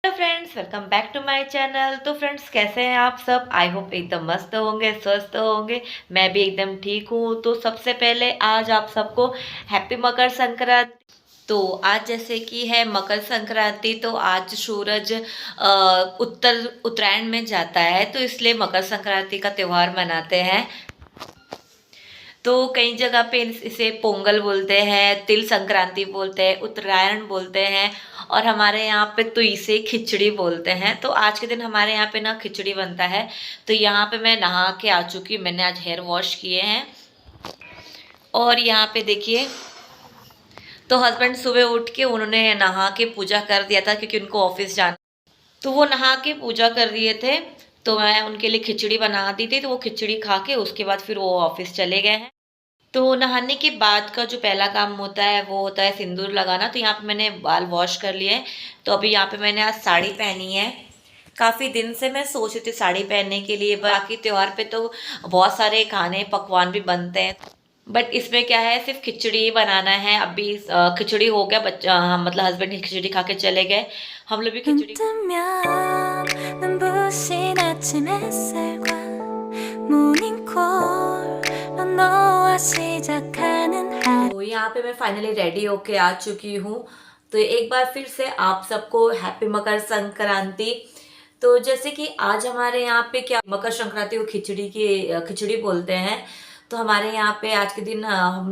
Hello friends, welcome back to my channel. तो friends, कैसे हैं आप सब? आई होप एकदम मस्त होंगे, स्वस्थ होंगे। मैं भी एकदम ठीक हूँ। तो सबसे पहले आज आप सबको हैप्पी मकर संक्रांति। तो आज जैसे कि है मकर संक्रांति, तो आज सूरज उत्तरायण में जाता है, तो इसलिए मकर संक्रांति का त्योहार मनाते हैं। तो कई जगह पे इसे पोंगल बोलते हैं, तिल संक्रांति बोलते हैं, उत्तरायण बोलते हैं, और हमारे यहाँ पे तो इसे खिचड़ी बोलते हैं। तो आज के दिन हमारे यहाँ पे ना खिचड़ी बनता है। तो यहाँ पे मैं नहा के आ चुकी हूँ, मैंने आज हेयर वॉश किए हैं। और यहाँ पे देखिए, तो हस्बैंड सुबह उठ के उन्होंने नहा के पूजा कर दिया था, क्योंकि उनको ऑफिस जाना। तो वो नहा के पूजा कर दिए थे, तो मैं उनके लिए खिचड़ी बना दी थी। तो वो खिचड़ी खा के उसके बाद फिर वो ऑफिस चले गए हैं। तो नहाने के बाद का जो पहला काम होता है वो होता है सिंदूर लगाना। तो यहाँ पे मैंने बाल वॉश कर लिए हैं। तो अभी यहाँ पे मैंने आज साड़ी पहनी है। काफ़ी दिन से मैं सोच रही थी साड़ी पहनने के लिए। बाकी त्योहार पे तो बहुत सारे खाने पकवान भी बनते हैं, बट इसमें क्या है, सिर्फ खिचड़ी ही बनाना है। अभी खिचड़ी हो गया, बच्चा मतलब हस्बैंड खिचड़ी खा के चले गए। हम लोग भी खिचड़ी 눈부신 아침 햇살과 모닝콜로 너와 시작하는 하루। तो यहाँ पे मैं फाइनली रेडी होके आ चुकी हूँ। तो एक बार फिर से आप सबको हैप्पी मकर संक्रांति। तो जैसे कि आज हमारे यहाँ पे क्या मकर संक्रांति को खिचड़ी बोलते हैं। तो हमारे यहाँ पे आज के दिन हम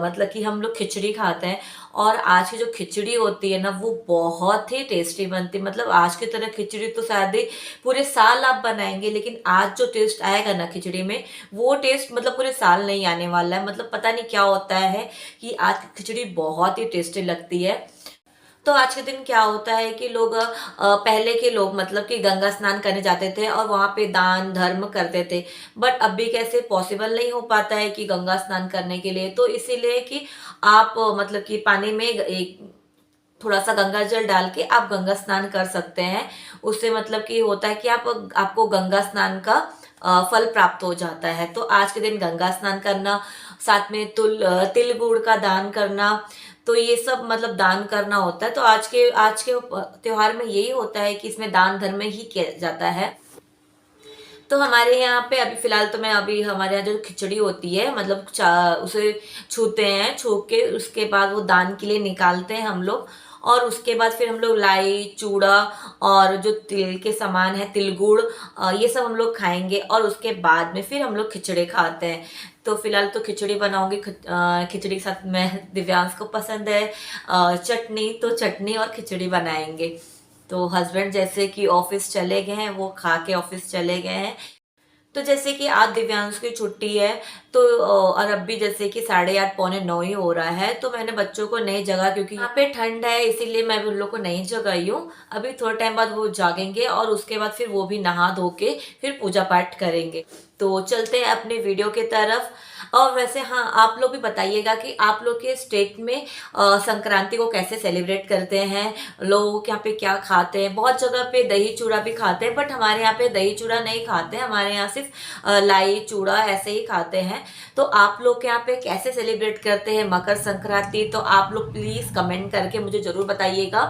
मतलब कि हम लोग खिचड़ी खाते हैं। और आज की जो खिचड़ी होती है ना, वो बहुत ही टेस्टी बनती है। मतलब आज की तरह खिचड़ी तो शायद ही पूरे साल आप बनाएंगे, लेकिन आज जो टेस्ट आएगा ना खिचड़ी में, वो टेस्ट मतलब पूरे साल नहीं आने वाला है। मतलब पता नहीं क्या होता है कि आज की खिचड़ी बहुत ही टेस्टी लगती है। तो आज के दिन क्या होता है कि लोग पहले के लोग मतलब कि गंगा स्नान करने जाते थे और वहां पे दान धर्म करते थे। बट अभी कैसे पॉसिबल नहीं हो पाता है कि गंगा स्नान करने के लिए। तो इसीलिए कि आप मतलब कि पानी में एक थोड़ा सा गंगा जल डाल के आप गंगा स्नान कर सकते हैं। उससे मतलब कि होता है कि आपको गंगा स्नान का फल प्राप्त हो जाता है। तो आज के दिन गंगा स्नान करना, साथ में तिल गुड़ का दान करना, तो ये सब मतलब दान करना होता है। तो आज के त्योहार में यही होता है कि इसमें दान धर्म ही किया जाता है। तो हमारे यहाँ पे अभी फिलहाल तो मैं अभी हमारे यहाँ जो खिचड़ी होती है, मतलब उसे छूते हैं, छू के उसके बाद वो दान के लिए निकालते हैं हम लोग। और उसके बाद फिर हम लोग लाई चूड़ा और जो तिल के सामान है, तिल गुड़, ये सब हम लोग खाएंगे। और उसके बाद में फिर हम लोग खिचड़ी खाते हैं। तो फिलहाल तो खिचड़ी बनाऊंगी। खिचड़ी के साथ मैं दिव्यांश को पसंद है चटनी, तो चटनी और खिचड़ी बनाएंगे। तो हस्बैंड जैसे कि ऑफिस चले गए हैं, वो खा के ऑफिस चले गए हैं। तो जैसे कि आज दिव्यांश की छुट्टी है, तो और अब भी जैसे कि 8:30 पौने 9 ही हो रहा है। तो मैंने बच्चों को नहीं जगा, क्योंकि यहाँ पे ठंड है, इसीलिए मैं उन लोग को नहीं जगाई हूँ। अभी थोड़ा टाइम बाद वो जागेंगे और उसके बाद फिर वो भी नहा धो के फिर पूजा पाठ करेंगे। तो चलते हैं अपने वीडियो के तरफ। और वैसे हाँ, आप लोग भी बताइएगा कि आप लोग के स्टेट में संक्रांति को कैसे सेलिब्रेट करते हैं, लोग यहाँ पे क्या खाते हैं। बहुत जगह पे दही चूड़ा भी खाते हैं, बट हमारे यहाँ पे दही चूड़ा नहीं खाते हैं। हमारे यहाँ सिर्फ लाई चूड़ा ऐसे ही खाते हैं। तो आप लोग के यहाँ पे कैसे सेलिब्रेट करते हैं मकर संक्रांति, तो आप लोग प्लीज कमेंट करके मुझे जरूर बताइएगा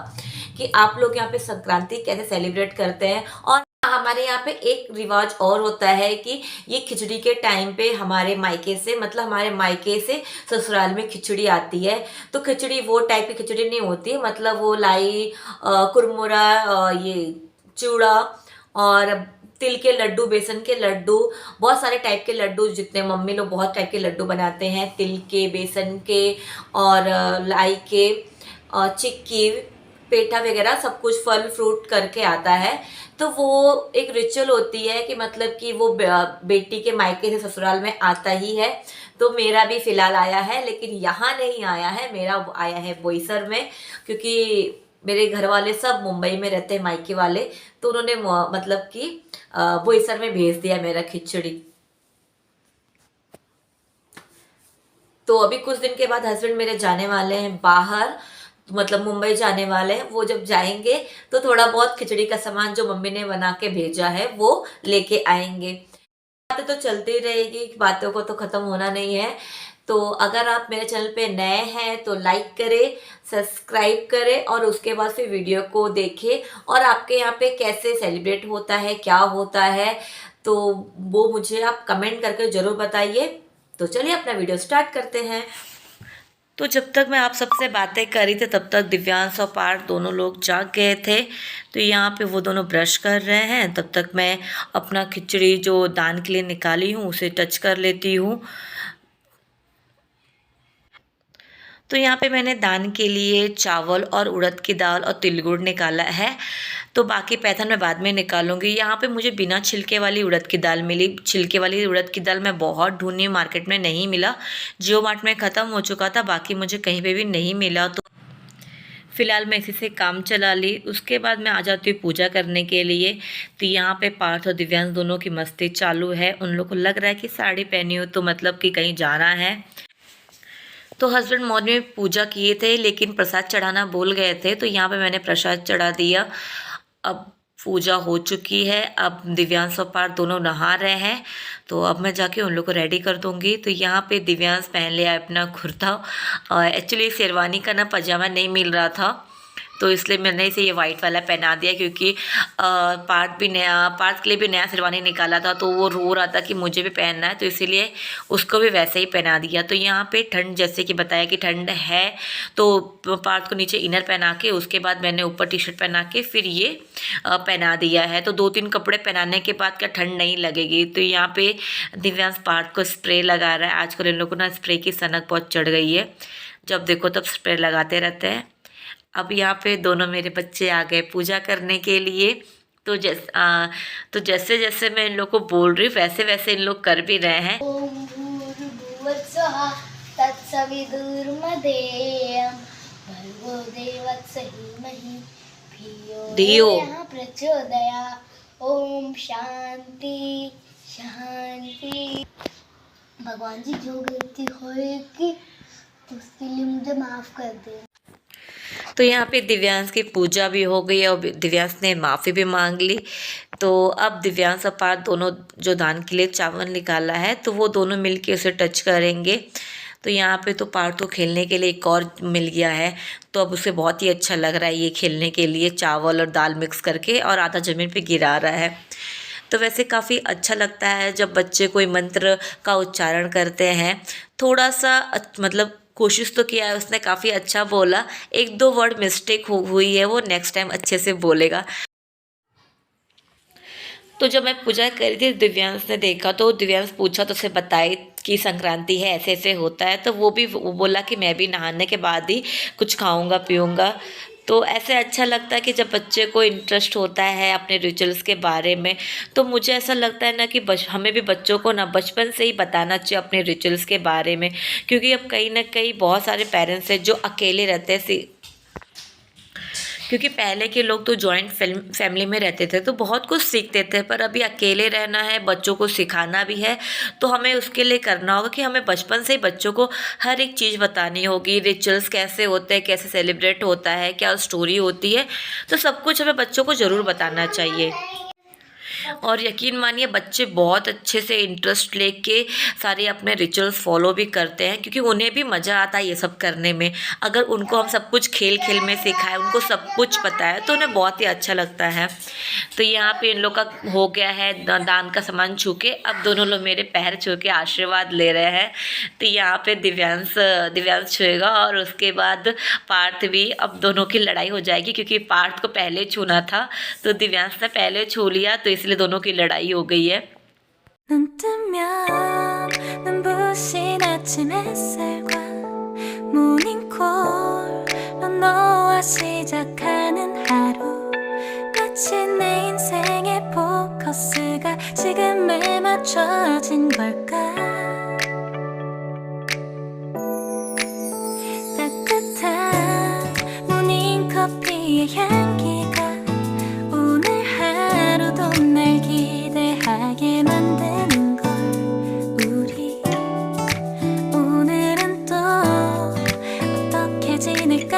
कि आप लोग यहाँ पे संक्रांति कैसे सेलिब्रेट करते हैं। और हमारे यहाँ पे एक रिवाज और होता है कि ये खिचड़ी के टाइम पे हमारे मायके से, मतलब हमारे मायके से ससुराल में खिचड़ी आती है। तो खिचड़ी वो टाइप की खिचड़ी नहीं होती है, मतलब वो लाई कुरमुरा, ये चूड़ा और तिल के लड्डू, बेसन के लड्डू, बहुत सारे टाइप के लड्डू, जितने मम्मी लोग बहुत टाइप के लड्डू बनाते हैं, तिल के, बेसन के और लाई के, चिक्की, पेठा वगैरह सब कुछ फल फ्रूट करके आता है। तो वो एक रिचुअल होती है कि मतलब कि वो बेटी के मायके से ससुराल में आता ही है। तो मेरा भी फिलहाल आया है, लेकिन यहाँ नहीं आया है, मेरा आया है बोईसर में, क्योंकि मेरे घर वाले सब मुंबई में रहते हैं, मायके वाले। तो उन्होंने मतलब कि बोईसर में भेज दिया मेरा खिचड़ी। तो अभी कुछ दिन के बाद हस्बैंड मेरे जाने वाले हैं बाहर, मतलब मुंबई जाने वाले हैं। वो जब जाएंगे तो थोड़ा बहुत खिचड़ी का सामान जो मम्मी ने बना के भेजा है वो लेके आएंगे। बातें तो चलती रहेगी, बातों को तो खत्म होना नहीं है। तो अगर आप मेरे चैनल पे नए हैं तो लाइक करें, सब्सक्राइब करें और उसके बाद फिर वीडियो को देखें और आपके यहाँ पे कैसे सेलिब्रेट होता है, क्या होता है, तो वो मुझे आप कमेंट करके ज़रूर बताइए। तो चलिए अपना वीडियो स्टार्ट करते हैं। तो जब तक मैं आप सबसे बातें कर रही थी तब तक दिव्यांश और पार्थ दोनों लोग जाग गए थे। तो यहाँ पे वो दोनों ब्रश कर रहे हैं, तब तक मैं अपना खिचड़ी जो दान के लिए निकाली हूँ उसे टच कर लेती हूँ। तो यहाँ पे मैंने दान के लिए चावल और उड़द की दाल और तिल गुड़ निकाला है। तो बाकी पैथन मैं बाद में निकालूंगी। यहाँ पे मुझे बिना छिलके वाली उड़द की दाल मिली। छिलके वाली उड़द की दाल मैं बहुत ढूंढी, मार्केट में नहीं मिला। जियो मार्ट में ख़त्म हो चुका था, बाकी मुझे कहीं पे भी नहीं मिला। तो फिलहाल मैं इसी से काम चला ली। उसके बाद मैं आ जाती हूँ पूजा करने के लिए। तो यहाँ पे पार्थ और दिव्यांश दोनों की मस्ती चालू है। उन लोग को लग रहा है कि साड़ी पहनी हो तो मतलब कि कहीं जाना है। तो हस्बैंड मॉर्निंग में पूजा किए थे लेकिन प्रसाद चढ़ाना भूल गए थे, तो यहाँ पे मैंने प्रसाद चढ़ा दिया। अब पूजा हो चुकी है। अब दिव्यांश और पार्थ दोनों नहा रहे हैं, तो अब मैं जाके उन लोग को रेडी कर दूँगी। तो यहाँ पे दिव्यांश पहन लिया अपना कुर्ता। एक्चुअली शेरवानी का ना पजामा नहीं मिल रहा था, तो इसलिए मैंने इसे ये वाइट वाला पहना दिया, क्योंकि पार्थ के लिए भी नया शेरवानी निकाला था, तो वो रो रहा था कि मुझे भी पहनना है, तो इसीलिए उसको भी वैसे ही पहना दिया। तो यहाँ पे ठंड, जैसे कि बताया कि ठंड है, तो पार्थ को नीचे इनर पहना के उसके बाद मैंने ऊपर टी शर्ट पहना के फिर ये पहना दिया है। तो 2-3 कपड़े पहनाने के बाद क्या ठंड नहीं लगेगी। तो यहाँ पे दिव्यांश पार्थ को स्प्रे लगा रहा है। आजकल इन लोगों को ना स्प्रे की सनक बहुत चढ़ गई है, जब देखो तब स्प्रे लगाते रहते हैं। अब यहाँ पे दोनों मेरे बच्चे आ गए पूजा करने के लिए। तो जैसे जैसे मैं इन लोग को बोल रही हूँ वैसे वैसे इन लोग कर भी रहे हैं। ओम भूर्भुवस्सुः तत्सवितुर्वरेण्यं भर्गो देवस्य धीमहि धियो यो नः प्रचोदयात्। ओम शांति शांति। भगवान जी जो गलती होएगी तो उसके लिए मुझे माफ कर दे। तो यहाँ पे दिव्यांश की पूजा भी हो गई और दिव्यांश ने माफ़ी भी मांग ली। तो अब दिव्यांश और पार्थ दोनों जो दान के लिए चावल निकाला है, तो वो दोनों मिलके उसे टच करेंगे। तो यहाँ पे तो पार्थ को खेलने के लिए एक और मिल गया है, तो अब उसे बहुत ही अच्छा लग रहा है ये खेलने के लिए, चावल और दाल मिक्स करके, और आधा ज़मीन पे गिरा रहा है। तो वैसे काफ़ी अच्छा लगता है जब बच्चे कोई मंत्र का उच्चारण करते हैं। थोड़ा सा मतलब कोशिश तो किया है उसने, काफ़ी अच्छा बोला। 1-2 वर्ड मिस्टेक हुई है, वो नेक्स्ट टाइम अच्छे से बोलेगा। तो जब मैं पूजा कर रही थी दिव्यांश ने देखा, तो दिव्यांश पूछा तो उसे बताई कि संक्रांति है, ऐसे ऐसे होता है। तो वो बोला कि मैं भी नहाने के बाद ही कुछ खाऊंगा पीऊँगा। तो ऐसे अच्छा लगता है कि जब बच्चे को इंटरेस्ट होता है अपने रिचुअल्स के बारे में। तो मुझे ऐसा लगता है ना कि हमें भी बच्चों को ना बचपन से ही बताना चाहिए अपने रिचुअल्स के बारे में, क्योंकि अब कहीं ना कहीं बहुत सारे पेरेंट्स हैं जो अकेले रहते हैं। क्योंकि पहले के लोग तो जॉइंट फैमिली में रहते थे तो बहुत कुछ सीखते थे, पर अभी अकेले रहना है, बच्चों को सिखाना भी है। तो हमें उसके लिए करना होगा कि हमें बचपन से ही बच्चों को हर एक चीज़ बतानी होगी। रिचुअल्स कैसे होते हैं, कैसे सेलिब्रेट होता है, क्या स्टोरी होती है, तो सब कुछ हमें बच्चों को ज़रूर बताना चाहिए। और यकीन मानिए बच्चे बहुत अच्छे से इंटरेस्ट लेके सारे अपने रिचुअल्स फॉलो भी करते हैं, क्योंकि उन्हें भी मज़ा आता है ये सब करने में। अगर उनको हम सब कुछ खेल खेल में सिखाएं, उनको सब कुछ पता है, तो उन्हें बहुत ही अच्छा लगता है। तो यहाँ पे इन लोग का हो गया है दान का सामान छू के। अब दोनों लोग मेरे पैर छू के आशीर्वाद ले रहे हैं। तो यहाँ पे दिव्यांश छुएगा और उसके बाद पार्थ भी। अब दोनों की लड़ाई हो जाएगी, क्योंकि पार्थ को पहले छूना था तो दिव्यांश ने पहले छू लिया, तो इसलिए दोनों की लड़ाई हो गई है। 눈 뜨면 눈부신 아침 햇살과 모닝콜로 너와 시작하는 하루, 마치 내 인생의 포커스가 지금에 맞춰진 걸까. 따뜻한 모닝커피의 향기가 오늘 하루도 날 기대하게 만드는 걸. 우리 오늘은 또 어떻게 지낼까.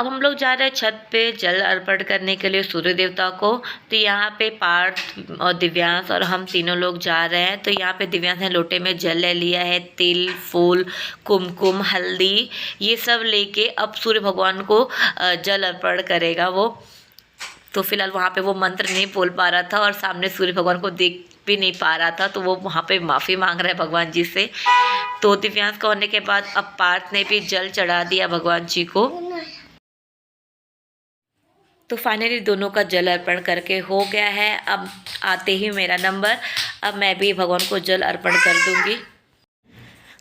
अब हम लोग जा रहे हैं छत पे जल अर्पण करने के लिए सूर्य देवता को। तो यहाँ पे पार्थ और दिव्यांश और हम तीनों लोग जा रहे हैं। तो यहाँ पे दिव्यांश ने लोटे में जल ले लिया है, तिल, फूल, कुमकुम, हल्दी, ये सब लेके अब सूर्य भगवान को जल अर्पण करेगा वो। तो फिलहाल वहाँ पे वो मंत्र नहीं बोल पा रहा था और सामने सूर्य भगवान को देख भी नहीं पा रहा था, तो वो वहाँ पे माफ़ी मांग रहा है भगवान जी से। तो दिव्यांश का होने के बाद अब पार्थ ने भी जल चढ़ा दिया भगवान जी को। तो फाइनली दोनों का जल अर्पण करके हो गया है। अब आते ही मेरा नंबर, अब मैं भी भगवान को जल अर्पण कर दूंगी।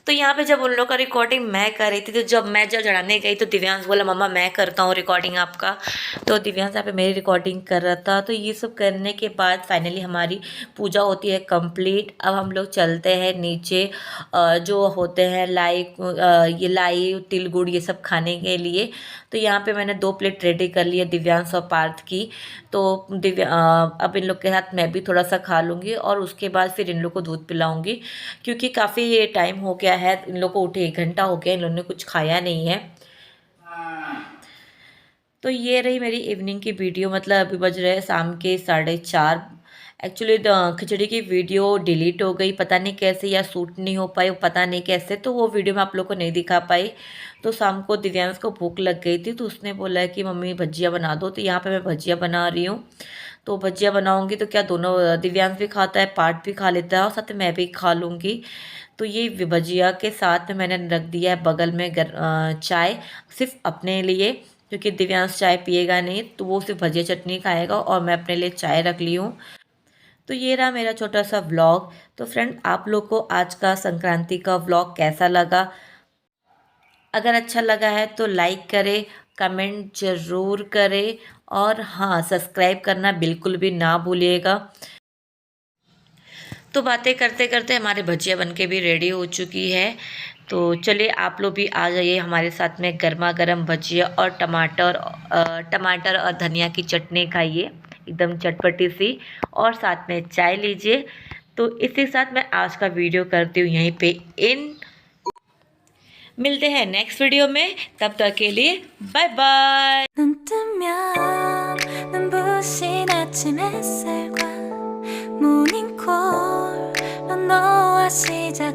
तो यहाँ पे जब उन लोगों का रिकॉर्डिंग मैं कर रही थी, तो जब मैं जल चढ़ाने गई तो दिव्यांश बोला मम्मा मैं करता हूँ रिकॉर्डिंग आपका। तो दिव्यांश यहाँ पे मेरी रिकॉर्डिंग कर रहा था। तो ये सब करने के बाद फाइनली हमारी पूजा होती है कंप्लीट। अब हम लोग चलते हैं नीचे, जो होते हैं ये लाई तिल गुड़ ये सब खाने के लिए। तो यहाँ पे मैंने 2 प्लेट रेडी कर ली है दिव्यांश और पार्थ की। तो अब इन लोग के साथ मैं भी थोड़ा सा खा लूँगी और उसके बाद फिर इन लोग को दूध पिलाऊंगी, क्योंकि काफ़ी ये टाइम हो गया है, इन लोग को उठे 1 घंटा हो गया, इन लोगों ने कुछ खाया नहीं है। तो ये रही मेरी इवनिंग की वीडियो। मतलब अभी बज रहे हैं शाम के 4:30। एक्चुअली खिचड़ी की वीडियो डिलीट हो गई, पता नहीं कैसे, या शूट नहीं हो पाई, पता नहीं कैसे, तो वो वीडियो मैं आप लोग को नहीं दिखा पाई। तो शाम को दिव्यांश को भूख लग गई थी, तो उसने बोला कि मम्मी भजिया बना दो। तो यहाँ पे मैं भजिया बना रही हूँ। तो भजिया बनाऊँगी तो क्या दोनों, दिव्यांश भी खाता है, पार्थ भी खा लेता है और साथ में मैं भी खा लूँगी। तो ये भजिया के साथ में मैंने रख दिया है बगल में चाय, सिर्फ अपने लिए, क्योंकि दिव्यांश चाय पिएगा नहीं, तो वो सिर्फ भजिया चटनी खाएगा और मैं अपने लिए चाय रख ली हूँ। तो ये रहा मेरा छोटा सा व्लॉग। तो फ्रेंड, आप लोग को आज का संक्रांति का व्लॉग कैसा लगा? अगर अच्छा लगा है तो लाइक करें, कमेंट ज़रूर करें और हाँ, सब्सक्राइब करना बिल्कुल भी ना भूलिएगा। तो बातें करते करते हमारे भजिया बनके भी रेडी हो चुकी है। तो चलिए आप लोग भी आ जाइए हमारे साथ में, गर्मा गर्म भजिया और टमाटर और धनिया की चटनी खाइए, एकदम चटपटी सी, और साथ में चाय लीजिए। तो इसी साथ मैं आज का वीडियो करती हूँ यहीं पे इन। मिलते हैं नेक्स्ट वीडियो में, तब तक के लिए बाय बाय। 눈 뜨면 눈부신 아침 햇살과 모닝콜로 너와 시작